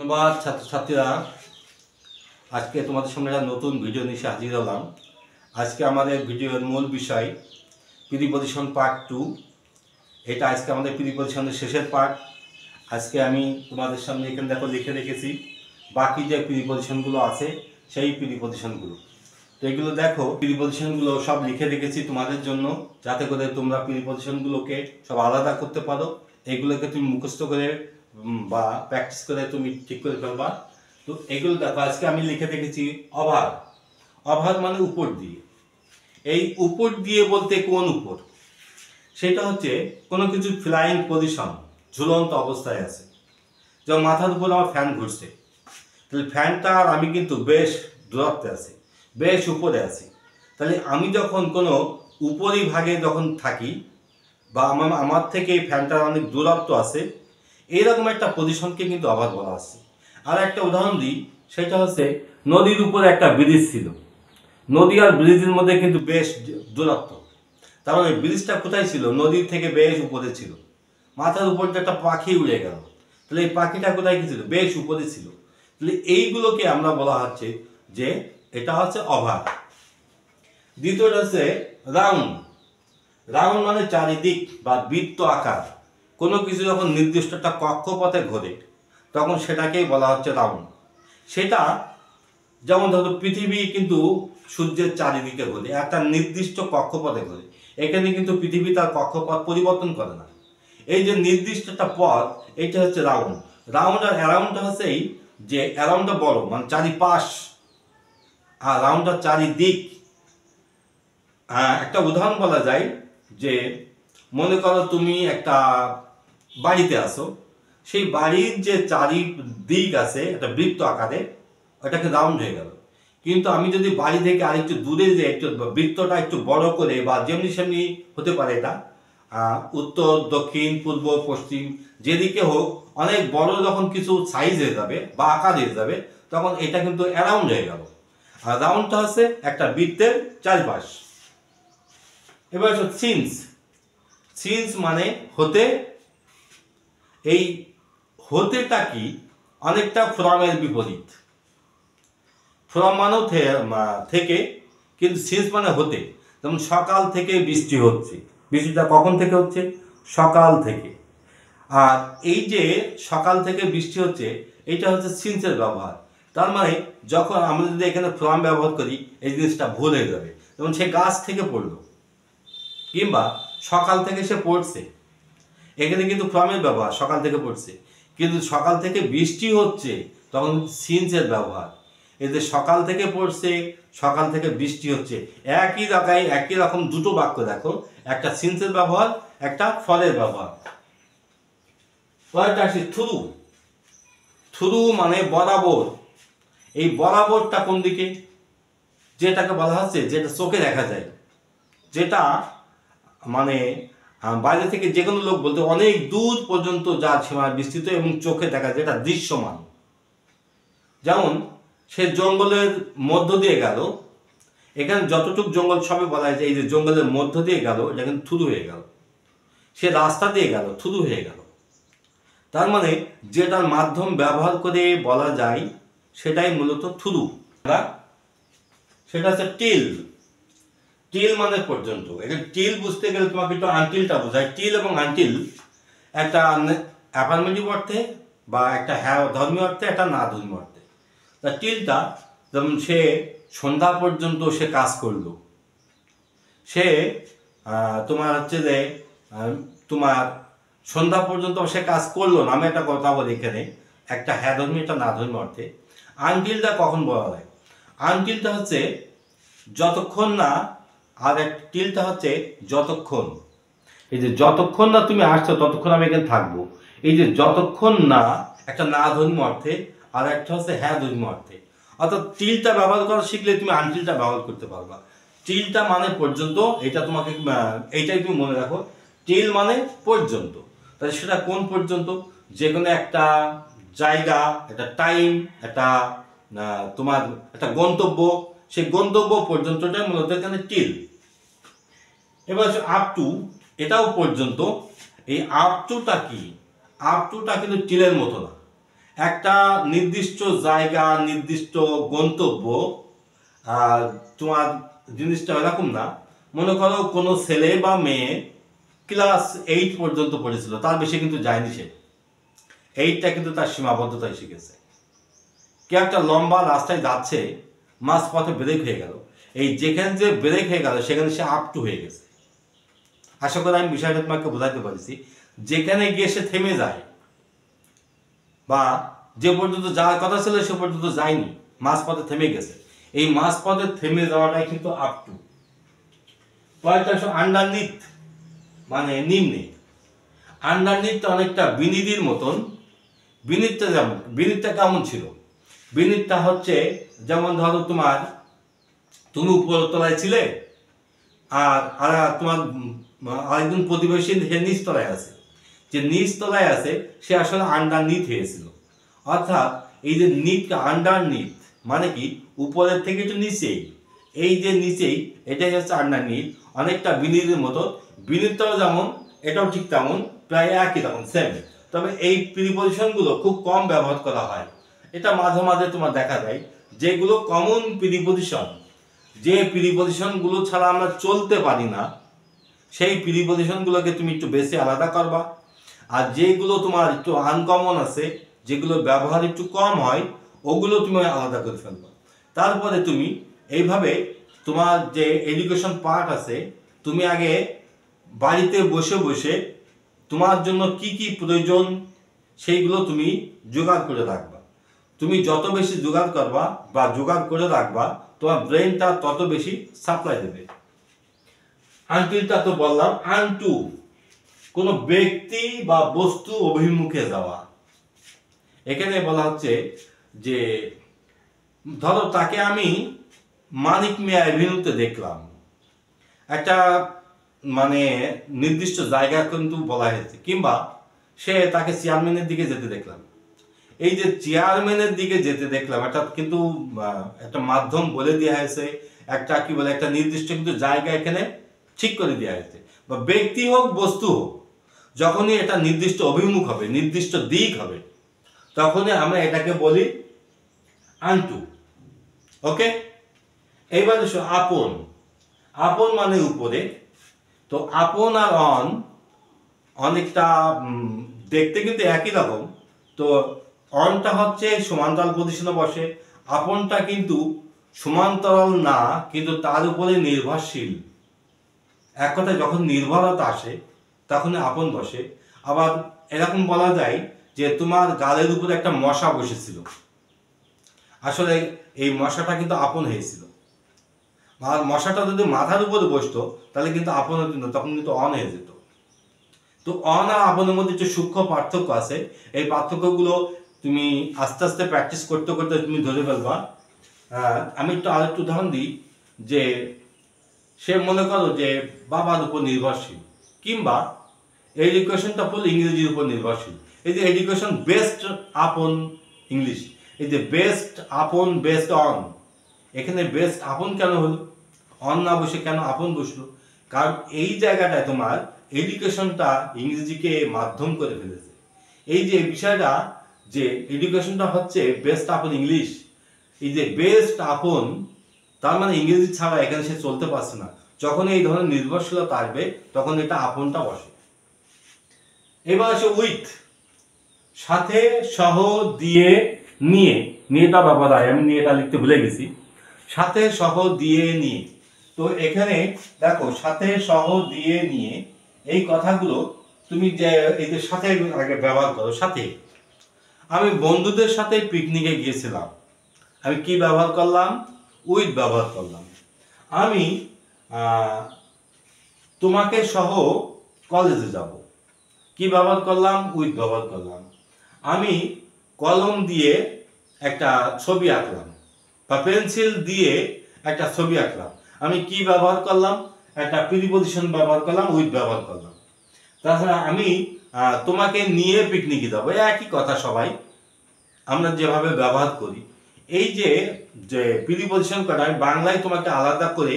ধন্যবাদ ছাত্রছাত্রীরা। আজকে তোমাদের সামনে একটা নতুন ভিডিও নিয়ে হাজির হলাম। আজকে আমাদের ভিডিওর মূল বিষয় প্রিপজিশন পার্ট 2। এটা আজকে আমাদের প্রিপজিশনের শেষের পার্ট। আজকে আমি তোমাদের সামনে এখানে দেখো লিখে রেখেছি বাকি যে প্রিপজিশনগুলো আছে সেই প্রিপজিশনগুলো। তো এগুলো দেখো, প্রিপজিশনগুলো সব লিখে রেখেছি তোমাদের জন্য, যাতে করে তোমরা প্রিপজিশনগুলোকে সব আলাদা করতে পারো। এগুলোকে তুমি মুখস্থ করে বা প্র্যাকটিস করে তুমি ঠিক করে ফেলবা। তো এগুলো দেখো, আজকে আমি লিখে রেখেছি ওভার। ওভার মানে উপর দিয়ে। এই উপর দিয়ে বলতে কোন উপর? সেটা হচ্ছে কোনো কিছু ফ্লাইং পজিশন, ঝুলন্ত অবস্থায় আছে। যেমন মাথার উপর আমার ফ্যান ঘুরছে, তাহলে ফ্যানটা আর আমি কিন্তু বেশ দূরত্বে আছি, বেশ উপরে আছি। তাহলে আমি যখন কোনো উপরি ভাগে যখন থাকি বা আমার থেকে এই ফ্যানটার অনেক দূরত্ব আছে, এইরকম একটা পজিশনকে কিন্তু ওভার বলা আছে। আর একটা উদাহরণ দিই, সেটা হচ্ছে নদীর উপরে একটা ব্রিজ ছিল। নদী আর ব্রিজের মধ্যে কিন্তু বেশ দূরত্ব। তার মানে ব্রিজটা কোথায় ছিল? নদীর থেকে বেশ উপরে ছিল। মাথার উপর একটা পাখি উড়ে গেল, তাহলে এই পাখিটা কোথায় ছিল? বেশ উপরে ছিল। তাহলে এইগুলোকে আমরা বলা হচ্ছে যে এটা হচ্ছে ওভার। দ্বিতীয়টা হচ্ছে রাউন্ড। রাউন্ড মানে চারিদিক বা বৃত্ত আকার। কোনো কিছু যখন নির্দিষ্ট একটা কক্ষপথে ঘোরে তখন সেটাকেই বলা হচ্ছে রাউন্ড। সেটা যেমন ধরো পৃথিবী কিন্তু সূর্যের চারিদিকে ঘোরে, একটা নির্দিষ্ট কক্ষপথে ঘোরে। এখানে কিন্তু পৃথিবী তার কক্ষপথ পরিবর্তন করে না। এই যে নির্দিষ্ট একটা পথ, এইটা হচ্ছে রাউন্ড। রাউন্ড আর অ্যারাউন্ডটা হচ্ছে এই যে অ্যারাউন্ডটা বড় মানে চারিপাশ, আর রাউন্ডটা চারিদিক। একটা উদাহরণ বলা যায় যে মনে করো তুমি একটা বাড়িতে আসো, সেই বাড়ির যে চারিদিক আছে একটা বৃত্ত আকারে, ওটাকে রাউন্ড হয়ে গেল। কিন্তু আমি যদি বাড়ি থেকে আরেকটু দূরে যে একটু বৃত্তটা একটু বড় করে বা যেমনি সেমনি হতে পারে, এটা উত্তর দক্ষিণ পূর্ব পশ্চিম যেদিকে হোক, অনেক বড় যখন কিছু সাইজ হয়ে যাবে বা আকার হয়ে যাবে, তখন এটা কিন্তু অ্যারাউন্ড হয়ে গেল। আর রাউন্ডটা হচ্ছে একটা বৃত্তের চারপাশ। এবার হচ্ছে সিন্স। সিন্স মানে হতে। এই হতেটা কি? অনেকটা ফ্রমের বিপরীত। ফ্রম মানেও থেকে, কিন্তু সিন্স মানে হতে। যেমন সকাল থেকে বৃষ্টি হচ্ছে, বৃষ্টিটা কখন থেকে হচ্ছে? সকাল থেকে। আর এই যে সকাল থেকে বৃষ্টি হচ্ছে, এটা হচ্ছে সিন্সের ব্যবহার। তার মানে যখন আমরা যদি এখানে ফ্রম ব্যবহার করি, এই জিনিসটা ভুল হয়ে যাবে। যেমন সে গাছ থেকে পড়লো, কিংবা সকাল থেকে সে পড়ছে, এখানে কিন্তু ফ্রমের ব্যবহার, সকাল থেকে পড়ছে। কিন্তু সকাল থেকে বৃষ্টি হচ্ছে, তখন সিন্সের ব্যবহার। এই যে সকাল থেকে পড়ছে, সকাল থেকে বৃষ্টি হচ্ছে, একই জায়গায় একই রকম দুটো বাক্য দেখো, একটা সিন্সের ব্যবহার, একটা ফলের ব্যবহার। পরেরটা আসি থ্রু। থ্রু মানে বরাবর। এই বরাবরটা কোন দিকে? যেটাকে বলা হচ্ছে যেটা চোখে দেখা যায়, যেটা মানে বাইরে থেকে যে কোনো লোক বলতে অনেক দূর পর্যন্ত যা সীমা বিস্তৃত এবং চোখে দেখা যায়, যেটা দৃশ্যমান। যেমন সে জঙ্গলের মধ্য দিয়ে গেল, এখানে যতটুকু জঙ্গল সবে বলা যায় এই যে জঙ্গলের মধ্য দিয়ে গেল, এটা কিন্তু থ্রু হয়ে গেল। সে রাস্তা দিয়ে গেল, থ্রু হয়ে গেল। তার মানে যেটার মাধ্যম ব্যবহার করে বলা যায় সেটাই মূলত থ্রু। সেটা হচ্ছে টিল। টিল মানে পর্যন্ত। এখানে টিল বুঝতে গেলে তোমাকে একটু আনটিলটা বোঝায়। টিল এবং আনটিল একটা অ্যাফার্মেটিভ অর্থে বা একটা হ্যাঁ ধর্মীয় অর্থে, একটা না ধর্মীয় অর্থে। তা টিলটা যেমন সে সন্ধ্যা পর্যন্ত সে কাজ করলো, সে তোমার হচ্ছে যে তোমার সন্ধ্যা পর্যন্ত সে কাজ করলো না, আমি একটা কথা বলি এখানে, একটা হ্যাঁ ধর্মী, একটা না ধর্মী অর্থে। আনটিলটা কখন বলা হয়? আনটিলটা হচ্ছে যতক্ষণ না, আর এক টিলটা হচ্ছে যতক্ষণ। এই যে যতক্ষণ না তুমি আসছো ততক্ষণ আমি এখানে থাকবো, এই যে যতক্ষণ না, একটা না ধর্মী অর্থে, আর একটা হচ্ছে হ্যাঁ ধর্মী অর্থে। অর্থাৎ টিলটা ব্যবহার করা শিখলে তুমি আনটিলটা ব্যবহার করতে পারবা। টিলটা মানে পর্যন্ত, এটা তোমাকে এইটাই তুমি মনে রাখো, টিল মানে পর্যন্ত। তাহলে সেটা কোন পর্যন্ত? যে কোনো একটা জায়গা, একটা টাইম, একটা তোমার একটা গন্তব্য, সেই গন্তব্য পর্যন্তটা মূলত এখানে টিল। এবার হচ্ছে আপ টু, এটাও পর্যন্ত। এই আপ টুটা কি? আপ টুটা কিন্তু টিলের মতো না। একটা নির্দিষ্ট জায়গা, নির্দিষ্ট গন্তব্য, তোমার জিনিসটা এরকম না। মনে করো কোনো ছেলে বা মেয়ে ক্লাস 8 পর্যন্ত পড়েছিল, তার বেশি কিন্তু যায়নি সে। 8টা কিন্তু তার সীমাবদ্ধতায় শিখেছে। কেউ একটা লম্বা রাস্তায় যাচ্ছে, মাঝপথে ব্রেক হয়ে গেল, এই যেখানে যে ব্রেক হয়ে গেল সেখানে সে আপ টু হয়ে গেছে। আশা করি আমি বিষয়টা তোমাকে বোঝাতে পারছি। যেখানে গিয়ে সে থেমে যায়, বা যে পর্যন্ত যাওয়ার কথা ছিল সে পর্যন্ত যায়নি, মাঝপথে থেমে গেছে, এই মাঝপথে থেমে যাওয়াটাই কিন্তু আপ টু। পরেরটা আন্ডারনিথ, মানে নিম্নে। আন্ডারনিথটা অনেকটা বিনিধির মতন। বিনিধটা যেমন, বিনিধটা কেমন ছিল? বিনিধটা হচ্ছে যেমন ধরো তুমি উপরতলায় ছিলে, আর তোমার আরেকজন প্রতিবেশী নিচ তলায় আছে। যে নিচ তলায় আছে সে আসলে আন্ডারনিথ হয়েছিল। অর্থাৎ এই যে নিথ, আন্ডারনিথ মানে কি উপরের থেকে একটু নিচেই, এই যে নিচেই, এটাই হচ্ছে আন্ডারনিথ। অনেকটা বিনিধের মতো। বিনিধটাও যেমন, এটাও ঠিক তেমন, প্রায় একই রকম, সেম। তবে এই প্রিপজিশনগুলো খুব কম ব্যবহার করা হয়। এটা মাঝে মাঝে তোমার দেখা যায়। যেগুলো কমন প্রিপজিশন, যে প্রিপজিশনগুলো ছাড়া আমরা চলতে পারি না, সেই প্রিপজিশনগুলোকে তুমি একটু বেশি আলাদা করবা। আর যেগুলো তোমার একটু আনকমন আছে, যেগুলো ব্যবহার একটু কম হয়, ওগুলো তুমি আলাদা করে ফেলবা। তারপরে তুমি এইভাবে তোমার যে এডুকেশন পার্ট আছে, তুমি আগে বাড়িতে বসে বসে তোমার জন্য কি কি প্রয়োজন সেইগুলো তুমি জোগাড় করে রাখবা। তুমি যত বেশি জোগাড় করবা বা জোগাড় করে রাখবা, তোমার ব্রেনটা তত বেশি সাপ্লাই দেবে। আনটিলটা তো বললাম। আনটু, কোনো ব্যক্তি বা বস্তু অভিমুখে যাওয়া। এখানে বলা হচ্ছে যে ধরো তাকে আমি মানিক মিয়া এভিনিউতে দেখলাম, একটা মানে নির্দিষ্ট জায়গা কিন্তু বলা হয়েছে, কিংবা তাকে চেয়ারম্যানের দিকে যেতে দেখলাম। এই যে চেয়ারম্যানের দিকে যেতে দেখলাম, এটা কিন্তু একটা মাধ্যম বলে দেওয়া হয়েছে, একটা কি বলে একটা নির্দিষ্ট কিন্তু জায়গা এখানে ঠিক করে দেওয়া হয়েছে। বা ব্যক্তি হোক বস্তু হোক, যখনই এটা নির্দিষ্ট অভিমুখ হবে, নির্দিষ্ট দিক হবে, তখনই আমরা এটাকে বলি আনটু। ওকে, এইবার এসো আপন। আপন মানে উপরে। তো আপন আর অন অনেকটা দেখতে কিন্তু একই রকম। তো অনটা হচ্ছে সমান্তরাল পজিশনে বসে, আপনটা কিন্তু সমান্তরাল না, কিন্তু তার উপরে নির্ভরশীল। এক কথায় যখন নির্ভরতা আসে তখন আপন বসে। আবার এরকম বলা যায় যে তোমার গালের উপরে একটা মশা বসেছিল, আসলে এই মশাটা কিন্তু আপন হয়েছিল। আর মশাটা যদি মাথার উপরে বসতো তাহলে কিন্তু আপন হতো না, তখন কিন্তু অন হয়ে যেত। তো অন আর আপনের মধ্যে যে সূক্ষ্ম পার্থক্য আছে, এই পার্থক্যগুলো তুমি আস্তে আস্তে প্র্যাকটিস করতে করতে তুমি ধরে ফেলবা। আমি একটু আরেকটু উদাহরণ দিই। যে সে মনে করো যে বাবার উপর নির্ভরশীল, কিংবা এডুকেশনটা ফুল ইংরেজির উপর নির্ভরশীল। এই যে এডুকেশন বেসড আপন ইংলিশ, এই যে বেসড আপন, বেসড অন, এখানে বেসড আপন কেন হলো? অন না বসে কেন আপন বসলো? কারণ এই জায়গাটায় তোমার এডুকেশনটা ইংরেজিকে মাধ্যম করে ফেলেছে। এই যে বিষয়টা, যে এডুকেশনটা হচ্ছে বেস্ট আপন ইংলিশ, এই যে বেস্ট আপন, তার মানে ইংরেজি ছাড়া এখানে সে চলতে পারছে না। যখন এই ধরনের নির্ভরশীলতা আসবে তখন এটা আপনটা বসে। এবার আসে উইথ, সাথে, সহ, দিয়ে, নিয়ে। নিয়েটা ব্যবহার হয়, আমি নিয়েটা লিখতে ভুলে গেছি। সাথে, সহ, দিয়ে, নিয়ে। তো এখানে দেখো সাথে, সহ, দিয়ে, নিয়ে, এই কথাগুলো তুমি যে এই যে সাথে আগে ব্যবহার করো। সাথে, আমি বন্ধুদের সাথে পিকনিকে গিয়েছিলাম, আমি কি ব্যবহার করলাম? উইথ ব্যবহার করলাম। আমি তোমাকে সহ কলেজে যাব, কি ব্যবহার করলাম? উইথ ব্যবহার করলাম। আমি কলম দিয়ে একটা ছবি আঁকলাম, বা পেন্সিল দিয়ে একটা ছবি আঁকলাম, আমি কি ব্যবহার করলাম? একটা প্রিপজিশন ব্যবহার করলাম, উইথ ব্যবহার করলাম। তাছাড়া আমি তোমাকে নিয়ে পিকনিকে যাবো, একই কথা। সবাই আমরা যেভাবে ব্যবহার করি, এই যে যে প্রিপজিশন করা, আমি বাংলায় তোমাকে আলাদা করে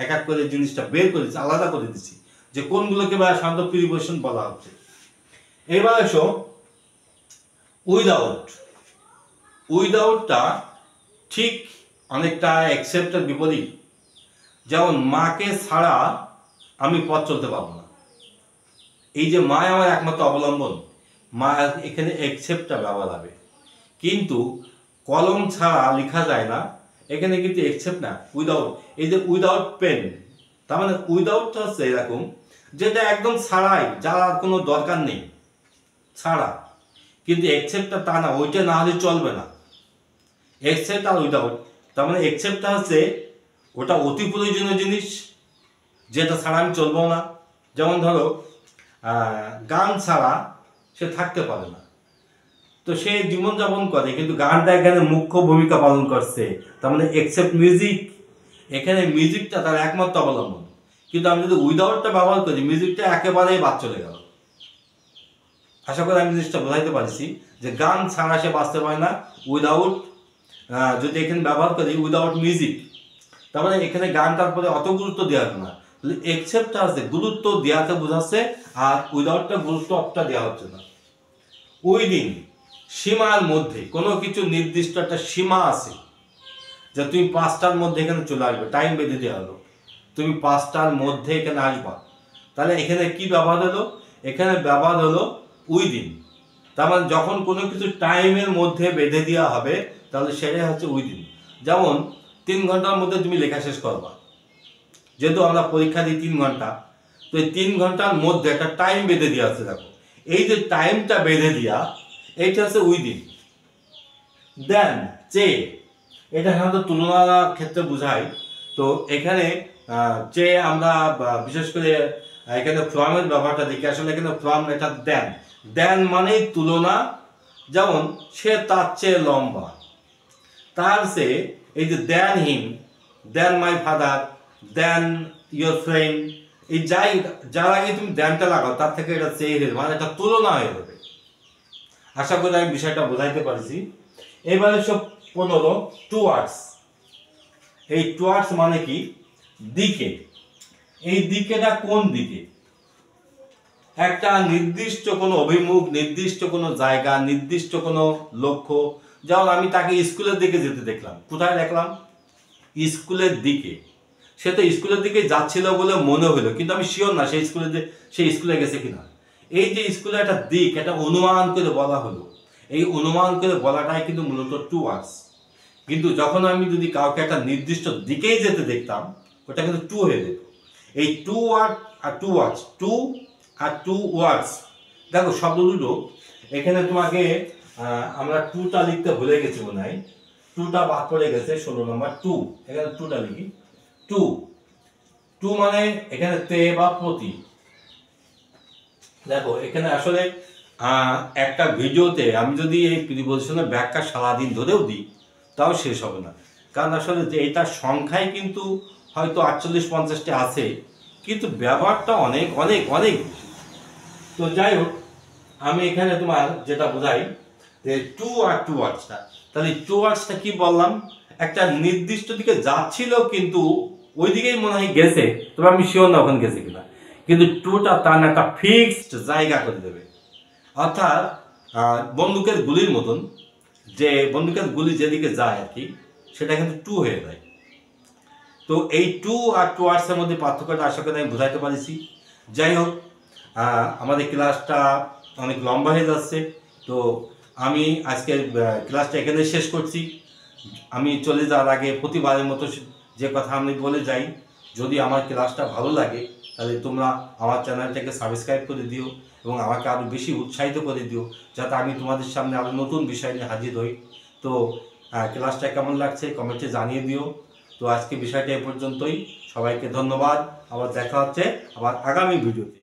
এক এক করে জিনিসটা বের করেছি, আলাদা করে দিচ্ছি যে কোনগুলোকে বা সাধারণত প্রিপজিশন বলা হচ্ছে। এবার এসো উইদাউট। উইদাউটটা ঠিক অনেকটা অ্যাকসেপ্টের বিপরীত। যেমন মাকে ছাড়া আমি পথ চলতে পারবো না, এই যে মা আমার একমাত্র অবলম্বন, মা এখানে অ্যাকসেপ্টটা ব্যবহার হবে। কিন্তু কলম ছাড়া লেখা যায় না, এখানে কিন্তু অ্যাকসেপ্ট না, উইদাউট। এই যে উইদাউট পেন, তার মানে উইদাউটটা হচ্ছে এরকম যেটা একদম ছাড়াই, যার কোনো দরকার নেই, ছাড়া। কিন্তু অ্যাকসেপ্টটা তা না, ওইটা না হলে চলবে না। অ্যাকসেপ্ট আর উইদাউট, তার মানে অ্যাকসেপ্টটা হচ্ছে ওটা অতি প্রয়োজনীয় জিনিস, যেটা ছাড়া আমি চলবো না। যেমন ধরো গান ছাড়া সে থাকতে পারে না, তো সে জীবনযাপন করে, কিন্তু গানটা এখানে মুখ্য ভূমিকা পালন করছে, তার মানে অ্যাকসেপ্ট মিউজিক, এখানে মিউজিকটা তার একমাত্র অবলম্বন। কিন্তু আমি যদি উইদাউটটা ব্যবহার করি, মিউজিকটা একেবারেই বাদ চলে গেল। আশা করি আমি জিনিসটা বোঝাইতে পারছি যে গান ছাড়া সে বাঁচতে পারে না। উইদাউট যদি এখানে ব্যবহার করি উইদাউট মিউজিক, তারপরে এখানে গানটার পরে অত গুরুত্ব দেওয়া হবে না, অ্যাকসেপ্টটা আছে, গুরুত্ব দেওয়াতে বোঝাচ্ছে, আর উইদাউটটা গুরুত্ব অতটা দেওয়া হচ্ছে না। উইদিন, সীমার মধ্যে, কোনো কিছু নির্দিষ্ট একটা সীমা আছে, যে তুমি 5টার মধ্যে এখানে চলে আসবে, টাইম বেঁধে দেওয়া হলো, তুমি 5টার মধ্যে এখানে আসবা। তাহলে এখানে কি ব্যবহার হলো? এখানে ব্যবহার হলো উইদিন। তার মানে যখন কোনো কিছু টাইমের মধ্যে বেঁধে দেওয়া হবে, তাহলে সেটাই হচ্ছে উইদিন। যেমন 3 ঘন্টার মধ্যে তুমি লেখা শেষ করবা, যেহেতু আমরা পরীক্ষা দিই 3 ঘন্টা, তো এই 3 ঘন্টার মধ্যে একটা টাইম বেঁধে দেওয়া আছে। দেখো এই যে টাইমটা বেঁধে দেওয়া, এইটা হচ্ছে উইদিন। দেন চে, এটা সাধারণত তুলনার ক্ষেত্রে বোঝায়। তো এখানে যে আমরা বিশেষ করে এখানে ফ্রমের ব্যবহারটা দেখি, আসলে এখানে ফ্রম এটা দেন, দেন মানেই তুলনা। যেমন সে তার চেয়ে লম্বা, তার সে, এই যে then him, then my father, then your friend, এই যার আগে তুমি দেনটা লাগাও তার থেকে এটা চেয়ে হয়ে যাবে, মানে এটা তুলনা হয়ে যাবে। আশা করি আমি বিষয়টা বোঝাইতে পারছি। এবারে সব 15 টুয়ার্ডস। এই টুয়ার্ডস মানে কি? দিকে। এই দিকেটা কোন দিকে? একটা নির্দিষ্ট কোনো অভিমুখ, নির্দিষ্ট কোনো জায়গা, নির্দিষ্ট কোনো লক্ষ্য। যেমন আমি তাকে স্কুলের দিকে যেতে দেখলাম, কোথায় দেখলাম? স্কুলের দিকে। সে তো স্কুলের দিকে যাচ্ছিল বলে মনে হলো, কিন্তু আমি শিওর না সেই স্কুলে গেছে কিনা। এই যে স্কুলে একটা দিক, এটা অনুমান করে বলা হলো, এই অনুমান করে বলাটাই কিন্তু মূলত টুয়ার্ডস। কিন্তু যখন আমি যদি কাউকে একটা নির্দিষ্ট দিকেই যেতে দেখতাম, ওটা কিন্তু টু হয়ে যেত। এই টু ওয়ার্ড আর টু ওয়ার্ডস, টু আর টু ওয়ার্ডস, দেখো শব্দ দুটো। এখানে তোমাকে আমরা টুটা লিখতে ভুলে গেছি মনে হয়, টুটা বাদ পড়ে গেছে, 16 নম্বর টু। এখানে টুটা লিখি, টু। টু মানে এখানে তে বা প্রতি। দেখো এখানে আসলে একটা ভিডিওতে আমি যদি এই প্রিপজিশনের ব্যাখ্যা সারাদিন ধরেও দিই, তাও শেষ হবে না। কারণ আসলে যে এটার সংখ্যায় কিন্তু হয়তো 48-50টা আছে, কিন্তু ব্যবহারটা অনেক অনেক অনেক। তো যাই হোক, আমি এখানে তোমার যেটা বোঝাই যে টু আর টু ওয়ার্ডসটা, তাহলে টু ওয়ার্ডসটা কি বললাম? একটা নির্দিষ্ট দিকে যাচ্ছিল, কিন্তু ওই দিকেই মনে হয় গেছে, তবে আমি শিওর না ওখানে গেছে কিনা। কিন্তু টুটা তার একটা ফিক্সড জায়গা করে দেবে। অর্থাৎ বন্দুকের গুলির মতন, যে বন্দুকের গুলি যেদিকে যায় আর কি, সেটা কিন্তু টু হয়ে যায়। তো এই টু আর টু ওয়ার্ডসের মধ্যে পার্থক্যটা আশা করি আমি বোঝাইতে পারছি। যাই হোক, আমাদের ক্লাসটা অনেক লম্বা হয়ে যাচ্ছে, তো আমি আজকের ক্লাসটা এখানে শেষ করছি। আমি চলে যাওয়ার আগে প্রতিবারের মতো যে কথা আমি বলে যাই, যদি আমার ক্লাসটা ভালো লাগে তাহলে তোমরা আমার চ্যানেলটাকে সাবস্ক্রাইব করে দিও এবং আমাকে আরও বেশি উৎসাহিত করে দিও, যাতে আমি তোমাদের সামনে আরও নতুন বিষয় নিয়ে হাজির হই। তো ক্লাসটা কেমন লাগছে কমেন্টে জানিয়ে দিও। তো আজকে বিষয়টা এ পর্যন্তই। সবাইকে ধন্যবাদ। আবার দেখা হচ্ছে আবার আগামী ভিডিওতে।